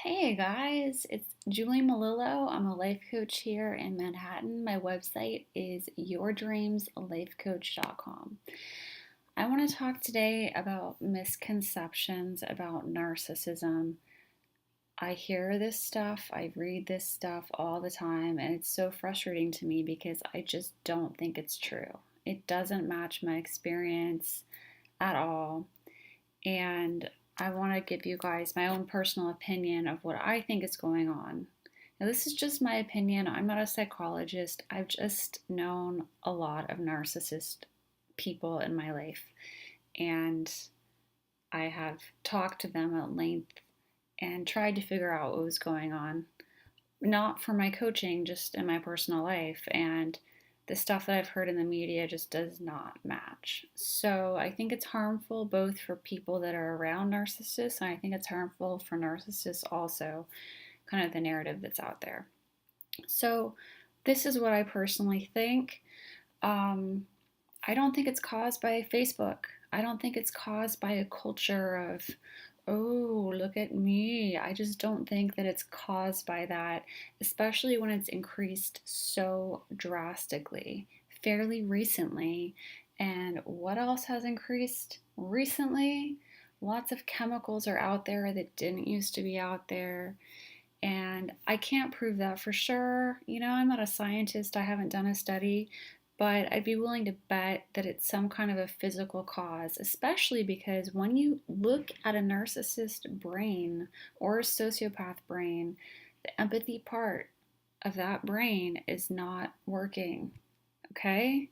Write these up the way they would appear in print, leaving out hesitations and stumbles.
Hey guys, it's Julie Malillo. I'm a life coach here in Manhattan. My website is yourdreamslifecoach.com. I want to talk today about misconceptions about narcissism. I hear this stuff, I read this stuff all the time, and it's so frustrating to me because I just don't think it's true. It doesn't match my experience at all. And I want to give you guys my own personal opinion of what I think is going on. Now, this is just my opinion. I'm not a psychologist. I've just known a lot of narcissist people in my life, and I have talked to them at length and tried to figure out what was going on. Not for my coaching, just in my personal life. And the stuff that I've heard in the media just does not match. So I think it's harmful both for people that are around narcissists, and I think it's harmful for narcissists also, kind of the narrative that's out there. So this is what I personally think. Um, I don't think it's caused by Facebook. I don't think it's caused by a culture of, oh, look at me. I just don't think that it's caused by that, especially when it's increased so drastically fairly recently. And what else has increased recently? Lots of chemicals are out there that didn't used to be out there. And I can't prove that for sure. I'm not a scientist, I haven't done a study, but I'd be willing to bet that it's some kind of a physical cause, especially because when you look at a narcissist brain or a sociopath brain, the empathy part of that brain is not working, okay?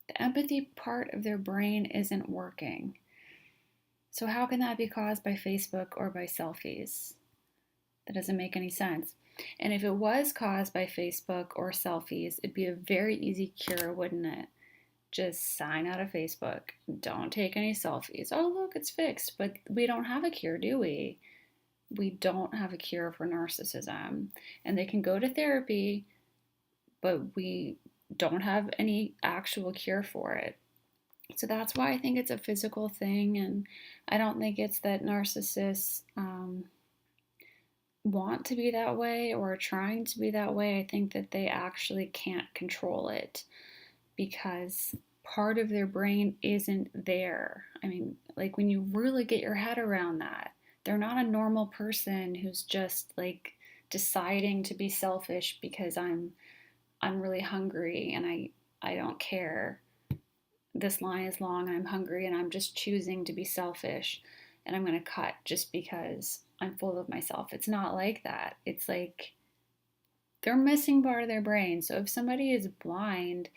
The empathy part of their brain isn't working. So, how can that be caused by Facebook or by selfies? That doesn't make any sense. And if it was caused by Facebook or selfies, it'd be a very easy cure, wouldn't it? Just sign out of Facebook. Don't take any selfies. Oh, look, it's fixed. But we don't have a cure, do we? We don't have a cure for narcissism. And they can go to therapy, but we don't have any actual cure for it. So that's why I think it's a physical thing. And I don't think it's that narcissists want to be that way or are trying to be that way. I think that they actually can't control it because part of their brain isn't there. I mean, like when you really get your head around that, they're not a normal person who's just like deciding to be selfish because I'm really hungry and I don't care. This line is long and I'm hungry and I'm just choosing to be selfish and I'm going to cut just because I'm full of myself. It's not like that. It's like they're missing part of their brain. So if somebody is blind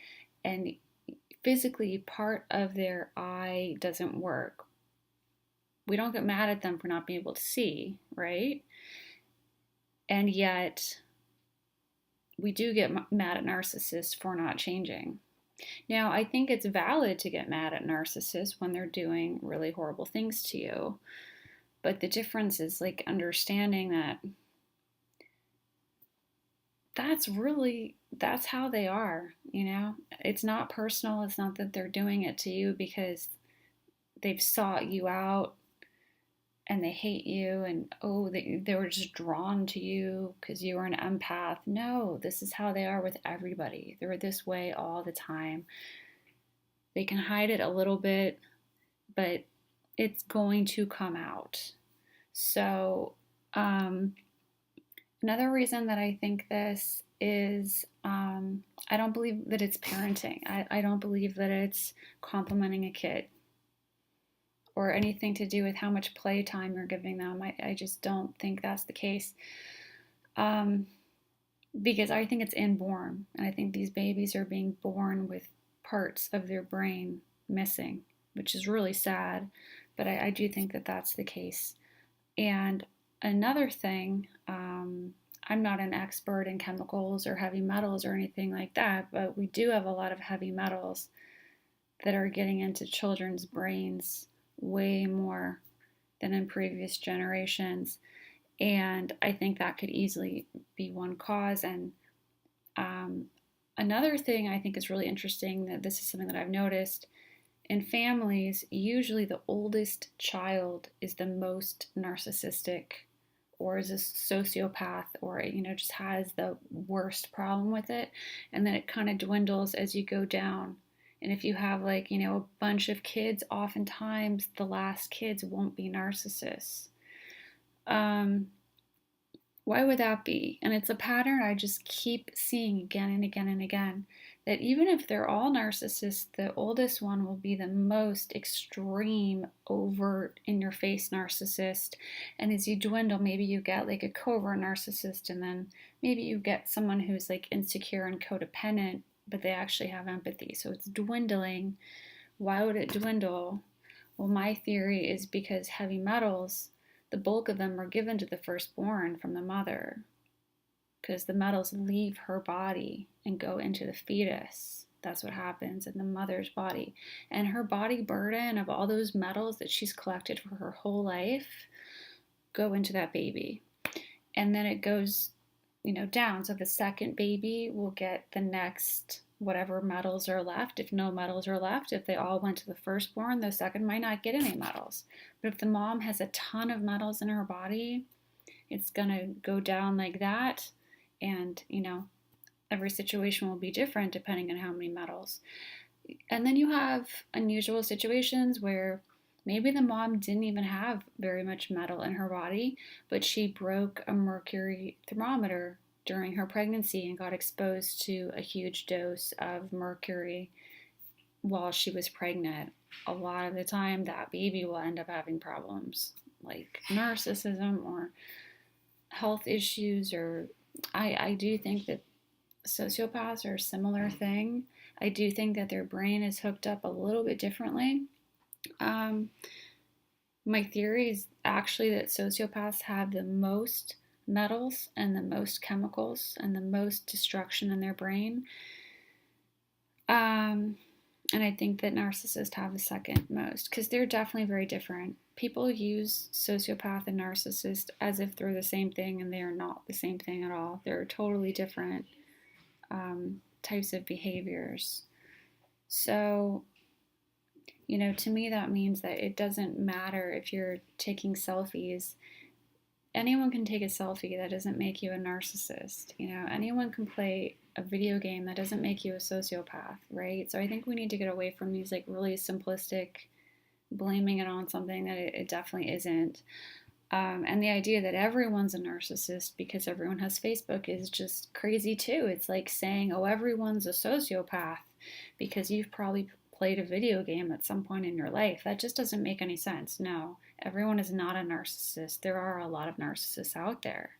and physically part of their eye doesn't work, we don't get mad at them for not being able to see, right? And yet we do get mad at narcissists for not changing. Now, I think it's valid to get mad at narcissists when they're doing really horrible things to you. But the difference is like understanding that that's how they are. It's not personal. It's not that they're doing it to you because they've sought you out and they hate you and oh they were just drawn to you because you were an empath. No, this is how they are with everybody. They're this way all the time. They can hide it a little bit, but it's going to come out. So another reason that I think this is I don't believe that it's parenting. I don't believe that it's complimenting a kid or anything to do with how much playtime you're giving them. I just don't think that's the case. Because I think it's inborn. And I think these babies are being born with parts of their brain missing, which is really sad. But I do think that that's the case. And another thing, I'm not an expert in chemicals or heavy metals or anything like that, but we do have a lot of heavy metals that are getting into children's brains way more than in previous generations. And I think that could easily be one cause. And another thing I think is really interesting, that this is something that I've noticed in families, usually the oldest child is the most narcissistic or is a sociopath, or just has the worst problem with it, and then it kind of dwindles as you go down. And if you have like a bunch of kids, oftentimes the last kids won't be narcissists. um, why would that be? And it's a pattern I just keep seeing again and again and again, that even if they're all narcissists, the oldest one will be the most extreme, overt, in your face narcissist. And as you dwindle, maybe you get like a covert narcissist, and then maybe you get someone who's like insecure and codependent, but they actually have empathy. So it's dwindling. Why would it dwindle? Well, my theory is because heavy metals, the bulk of them are given to the firstborn from the mother, because the metals leave her body and go into the fetus. That's what happens in the mother's body. And her body burden of all those metals that she's collected for her whole life go into that baby. And then it goes, down. So the second baby will get the next whatever metals are left. If no metals are left, if they all went to the firstborn, the second might not get any metals. But if the mom has a ton of metals in her body, it's going to go down like that. And, every situation will be different depending on how many metals. And then you have unusual situations where maybe the mom didn't even have very much metal in her body, but she broke a mercury thermometer during her pregnancy and got exposed to a huge dose of mercury while she was pregnant. A lot of the time, that baby will end up having problems like narcissism or health issues. Or I do think that sociopaths are a similar thing. I do think that their brain is hooked up a little bit differently. Um, my theory is actually that sociopaths have the most metals and the most chemicals and the most destruction in their brain. And I think that narcissists have the second most, because they're definitely very different. People use sociopath and narcissist as if they're the same thing, and they are not the same thing at all. They're totally different types of behaviors. So, to me, that means that it doesn't matter if you're taking selfies. Anyone can take a selfie. That doesn't make you a narcissist. Anyone can play a video game. That doesn't make you a sociopath, right? So I think we need to get away from these like really simplistic blaming it on something that it definitely isn't. And the idea that everyone's a narcissist because everyone has Facebook is just crazy too. It's like saying, oh, everyone's a sociopath because you've probably played a video game at some point in your life. That just doesn't make any sense. No, everyone is not a narcissist. There are a lot of narcissists out there.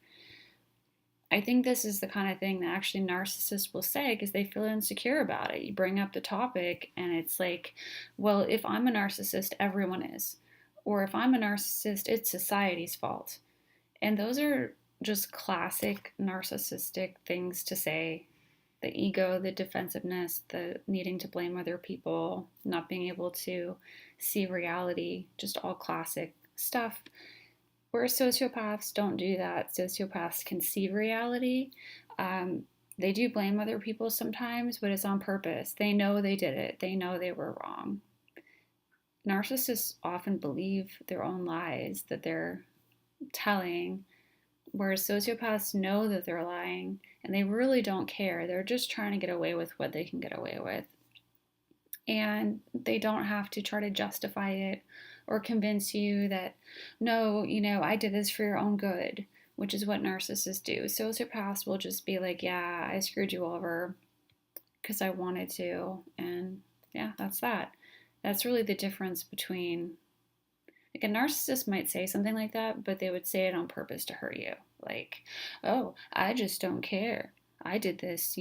I think this is the kind of thing that actually narcissists will say because they feel insecure about it. You bring up the topic and it's like, well, if I'm a narcissist, everyone is. Or if I'm a narcissist, it's society's fault. And those are just classic narcissistic things to say. The ego, the defensiveness, the needing to blame other people, not being able to see reality, just all classic stuff. Where sociopaths don't do that. Sociopaths can see reality. They do blame other people sometimes, but it's on purpose. They know they did it. They know they were wrong. Narcissists often believe their own lies that they're telling, whereas sociopaths know that they're lying and they really don't care. They're just trying to get away with what they can get away with. And they don't have to try to justify it or convince you that, no, I did this for your own good, which is what narcissists do. Sociopaths will just be like, yeah, I screwed you over because I wanted to. And yeah, that's that. That's really the difference between, like, a narcissist might say something like that, but they would say it on purpose to hurt you. Like, oh, I just don't care. I did this,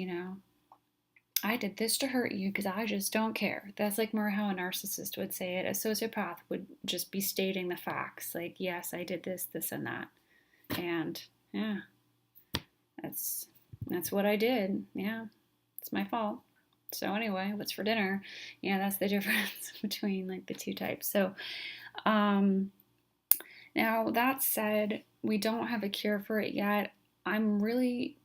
I did this to hurt you because I just don't care. That's like more how a narcissist would say it. A sociopath would just be stating the facts. Like, yes, I did this, this, and that. And yeah, that's what I did. Yeah, it's my fault. So anyway, what's for dinner? Yeah, that's the difference between like the two types. So now that said, we don't have a cure for it yet. I'm really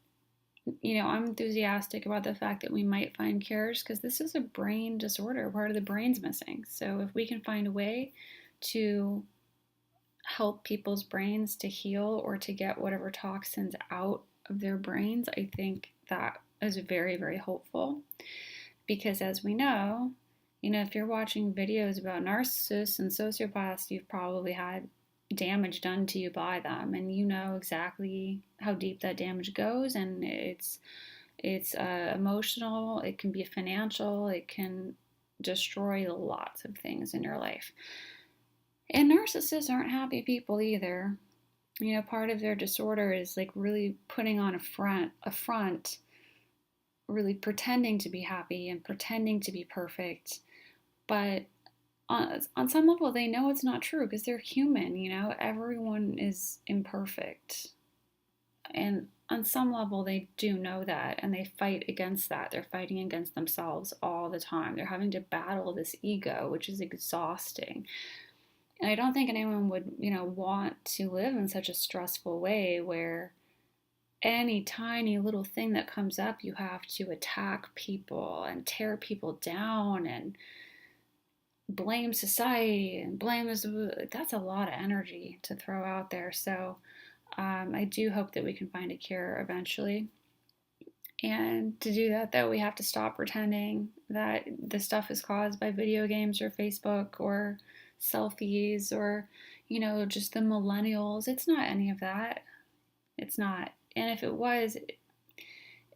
I'm enthusiastic about the fact that we might find cures because this is a brain disorder. Part of the brain's missing. So if we can find a way to help people's brains to heal or to get whatever toxins out of their brains, I think that is very, very hopeful. Because as we know, if you're watching videos about narcissists and sociopaths, you've probably had damage done to you by them, and you know exactly how deep that damage goes, and it's emotional, it can be financial, it can destroy lots of things in your life. And narcissists aren't happy people either. Part of their disorder is like really putting on a front, really pretending to be happy and pretending to be perfect. But on some level, they know it's not true because they're human. Everyone is imperfect. And on some level, they do know that, and they fight against that. They're fighting against themselves all the time. They're having to battle this ego, which is exhausting. And I don't think anyone would, want to live in such a stressful way where any tiny little thing that comes up, you have to attack people and tear people down and blame society and blame us. That's a lot of energy to throw out there. So I do hope that we can find a cure eventually. And to do that, though, we have to stop pretending that this stuff is caused by video games or Facebook or selfies or, just the millennials. It's not any of that. It's not. And if it was,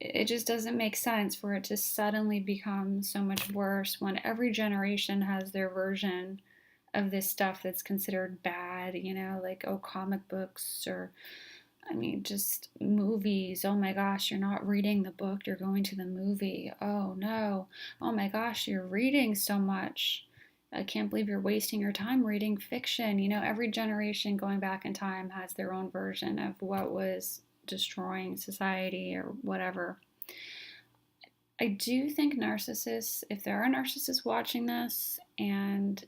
it just doesn't make sense for it to suddenly become so much worse when every generation has their version of this stuff that's considered bad, like, oh, comic books or, I mean, just movies. Oh my gosh, you're not reading the book, you're going to the movie. Oh no. Oh my gosh, you're reading so much. I can't believe you're wasting your time reading fiction. Every generation going back in time has their own version of what was destroying society or whatever. I do think narcissists, if there are narcissists watching this, and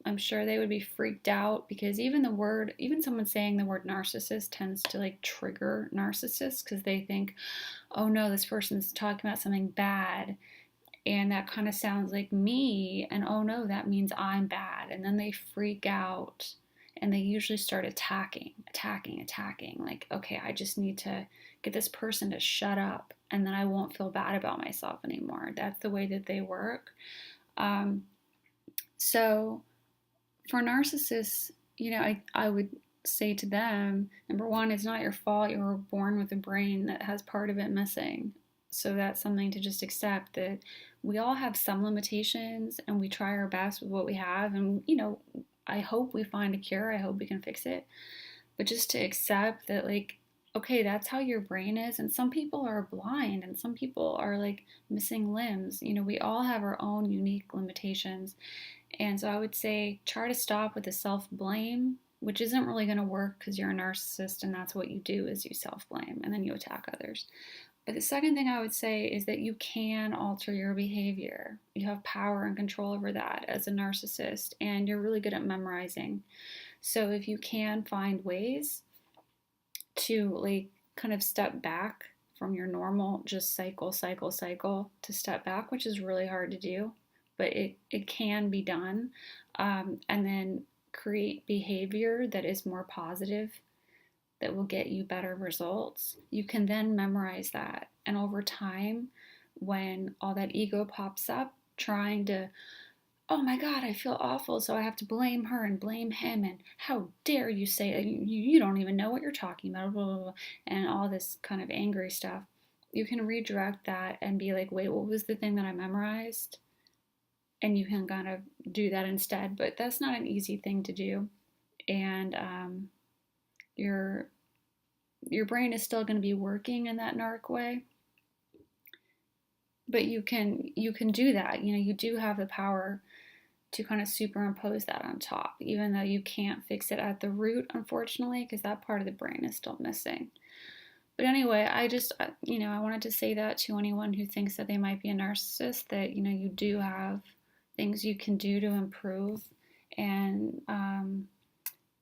I'm sure they would be freaked out because even someone saying the word narcissist tends to like trigger narcissists because they think, oh no, this person's talking about something bad. And that kind of sounds like me, and oh no, that means I'm bad. And then they freak out and they usually start attacking. Like, okay, I just need to get this person to shut up and then I won't feel bad about myself anymore. That's the way that they work. So for narcissists, I would say to them, number one, it's not your fault. You were born with a brain that has part of it missing. So that's something to just accept, that we all have some limitations and we try our best with what we have. And, I hope we find a cure. I hope we can fix it. But just to accept that, like, okay, that's how your brain is. And some people are blind and some people are like missing limbs. We all have our own unique limitations. And so I would say try to stop with the self blame, which isn't really going to work because you're a narcissist and that's what you do is you self blame and then you attack others. But the second thing I would say is that you can alter your behavior. You have power and control over that as a narcissist, and you're really good at memorizing. So if you can find ways to like kind of step back from your normal just cycle to step back, which is really hard to do, but it can be done, and then create behavior that is more positive, that will get you better results, you can then memorize that. And over time, when all that ego pops up, trying to, oh my God, I feel awful, so I have to blame her and blame him, and how dare you say that, you don't even know what you're talking about, blah, blah, blah, and all this kind of angry stuff. You can redirect that and be like, wait, what was the thing that I memorized? And you can kind of do that instead, but that's not an easy thing to do. And your brain is still going to be working in that narc way, but you can do that. You do have the power to kind of superimpose that on top, even though you can't fix it at the root, unfortunately, because that part of the brain is still missing. But anyway, I just I wanted to say that to anyone who thinks that they might be a narcissist, that you do have things you can do to improve and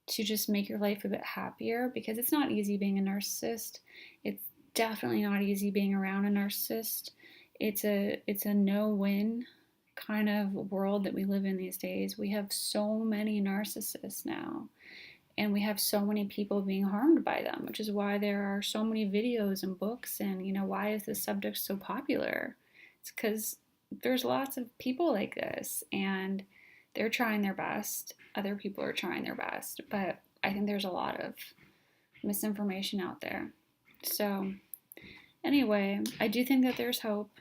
to just make your life a bit happier, because it's not easy being a narcissist. It's definitely not easy being around a narcissist. It's a no-win kind of world that we live in these days. We have so many narcissists now, And we have so many people being harmed by them, which is why there are so many videos and books. And, why is this subject so popular? It's because there's lots of people like this, and they're trying their best. Other people are trying their best. But I think there's a lot of misinformation out there. So, anyway, I do think that there's hope.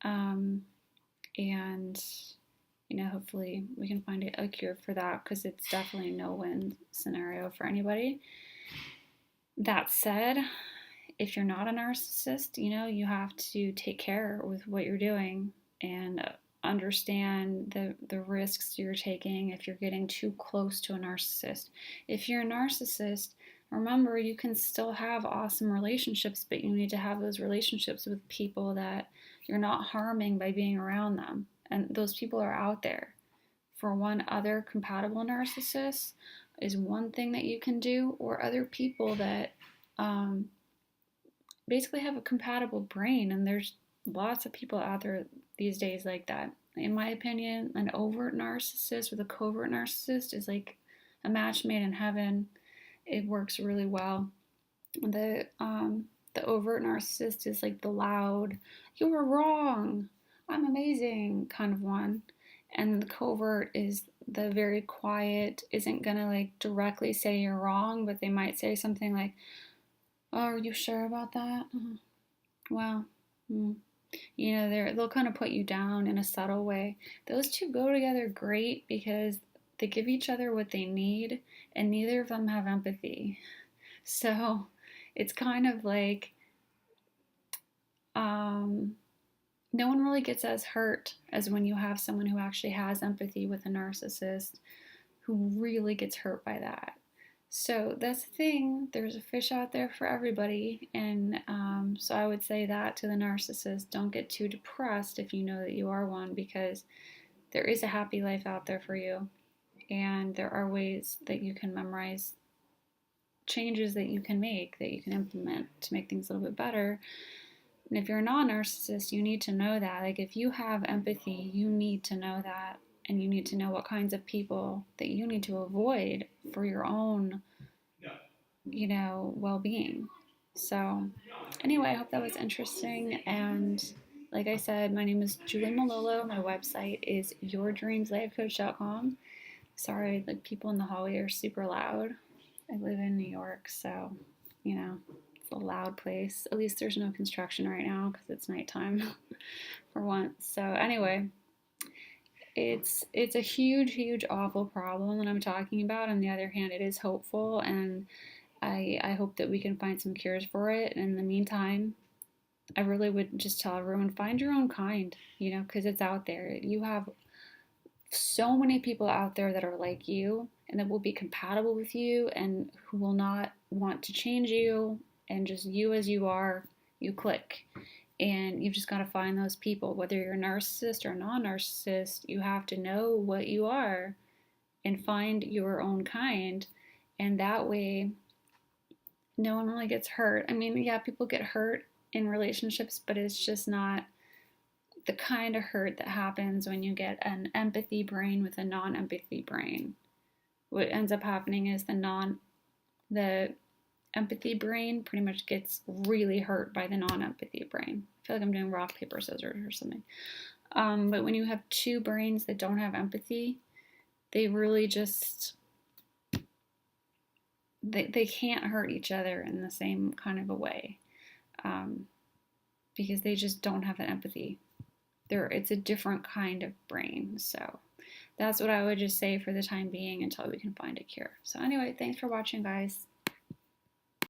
Um, and hopefully we can find a cure for that, because it's definitely no win scenario for anybody. That said, if you're not a narcissist, you have to take care with what you're doing and understand the risks you're taking if you're getting too close to a narcissist. If you're a narcissist, remember, you can still have awesome relationships, but you need to have those relationships with people that you're not harming by being around them. And those people are out there. For one, other compatible narcissists is one thing that you can do, or other people that um, basically have a compatible brain. And there's lots of people out there these days like that. In my opinion, an overt narcissist with a covert narcissist is like a match made in heaven. It works really well. The overt narcissist is like the loud, "You were wrong, I'm amazing" kind of one. And the covert is the very quiet, isn't gonna like directly say you're wrong, but they might say something like, "Oh, are you sure about that? Well, hmm." They'll kind of put you down in a subtle way. Those two go together great because they give each other what they need, and neither of them have empathy. So it's kind of like no one really gets as hurt as when you have someone who actually has empathy with a narcissist, who really gets hurt by that. So that's the thing. There's a fish out there for everybody. And so I would say that to the narcissist: don't get too depressed if you know that you are one, because there is a happy life out there for you. And there are ways that you can memorize, changes that you can make, that you can implement to make things a little bit better. And if you're a non-narcissist, you need to know that. Like, if you have empathy, you need to know that. And you need to know what kinds of people that you need to avoid for your own, well-being. So, anyway, I hope that was interesting. And like I said, my name is Julie Malolo. My website is yourdreamslifecoach.com. Sorry, like, people in the hallway are super loud. I live in New York, so, it's a loud place. At least there's no construction right now because it's nighttime for once. So anyway, it's a huge awful problem that I'm talking about. On the other hand, it is hopeful, and I hope that we can find some cures for it. And in the meantime, I really would just tell everyone, find your own kind, because it's out there. You have so many people out there that are like you and that will be compatible with you and who will not want to change you, and just you as you are, you click. And you've just got to find those people. Whether you're a narcissist or a non-narcissist, you have to know what you are and find your own kind. And that way, no one really gets hurt. I mean, yeah, people get hurt in relationships, but it's just not the kind of hurt that happens when you get an empathy brain with a non-empathy brain. What ends up happening is the empathy brain pretty much gets really hurt by the non-empathy brain. I feel like I'm doing rock, paper, scissors or something. But when you have two brains that don't have empathy, they really just, they can't hurt each other in the same kind of a way, because they just don't have that empathy. It's a different kind of brain. So that's what I would just say for the time being until we can find a cure. So anyway, thanks for watching, guys.